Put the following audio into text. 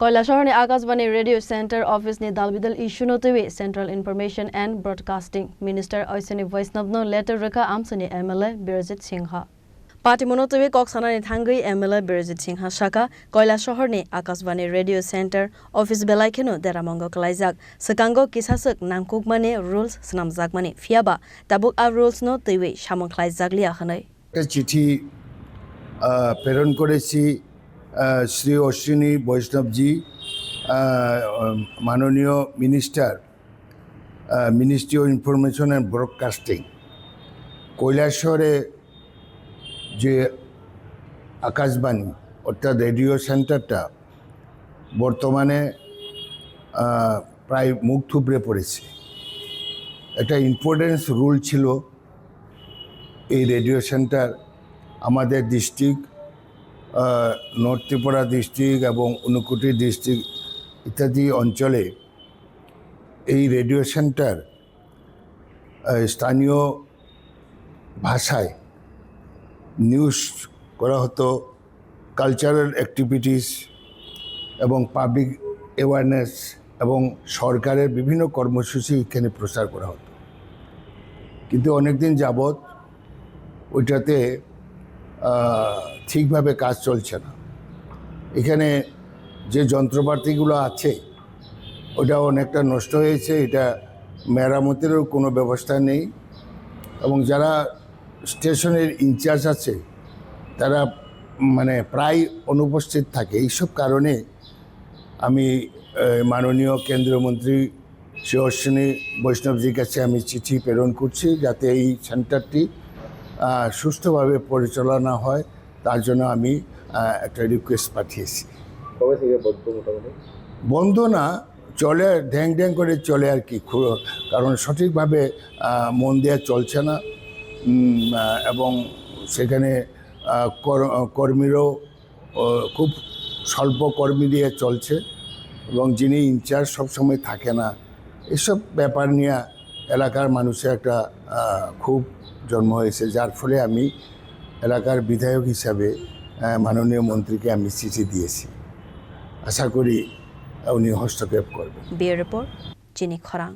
কৈলাসহর ने Akashvani radio centre office ने दालबिदल इशू नोतेवे central information and broadcasting minister Ashwini Vaishnaw नो लेटर रेखा आमसनी एमएलए बिरजित सिंह पार्टी मनोतेवे कक्साना ने थांगई एमएलए बिरजित सिंह शाखा কৈলাসহর ने आकाशवाणी रेडियो सेंटर ऑफिस बेलाइखेनो देरामंगो कलाइजाक सकांगो किसासक नामकुक माने रूल्स सनामजाक माने फियाबा ताबुक आ रूल्स नो तैवे सामं खलाइजाक लिया खनै चिठी प्रेरण करेছি श्री अश्विनी वैष्णव जी माननीय minister ministry of information and broadcasting কৈলাসহরে যে আকাশবাণী অর্থাৎ রেডিও সেন্টারটা বর্তমানে প্রায় মুখ থুবড়ে পড়েছে। একটা ইম্পর্টেন্স রুল ছিল এই রেডিও সেন্টার আমাদের ডিস্ট্রিক্ট নর্থ ত্রিপুরা ডিস্ট্রিক্ট এবং ঊনকোটি ডিস্ট্রিক্ট ইত্যাদি অঞ্চলে এই রেডিও সেন্টার স্থানীয় ভাষায় নিউজ করা হতো, কালচারাল অ্যাক্টিভিটিস এবং পাবলিক অ্যাওয়ারনেস এবং সরকারের বিভিন্ন কর্মসূচি এখানে প্রচার করা হতো। কিন্তু অনেক দিন যাবৎ ওইটাতে ঠিকভাবে কাজ চলছে না। এখানে যে যন্ত্রপাতিগুলো আছে ওটা অনেকটা নষ্ট হয়েছে, এটা মেরামতেরও কোনো ব্যবস্থা নেই এবং যারা স্টেশনের ইনচার্জ আছে তারা মানে প্রায় অনুপস্থিত থাকে। এইসব কারণে আমি মাননীয় কেন্দ্রীয় মন্ত্রী শ্রী অশ্বিনী বৈষ্ণবজির কাছে আমি চিঠি প্রেরণ করছি যাতে এই সেন্টারটি সুষ্ঠুভাবে পরিচালনা হয়, তার জন্য আমি একটা রিকোয়েস্ট পাঠিয়েছি। কবে থেকে মোটামুটি বন্ধ না, চলে ঢ্যাং ঢ্যাং করে চলে আর কি, কারণ সঠিকভাবে মন দেওয়া চলছে না এবং সেখানে কর্মীরও খুব স্বল্প কর্মী দিয়ে চলছে এবং যিনি ইনচার্জ সবসময় থাকে না। এসব ব্যাপার নিয়ে এলাকার মানুষের একটা খুব জন্ম হয়েছে, যার ফলে আমি এলাকার বিধায়ক হিসাবে মাননীয় মন্ত্রীকে আমি চিঠি দিয়েছি। আশা করি উনি হস্তক্ষেপ করবেন। বিউরো রিপোর্ট চিনি খরাং।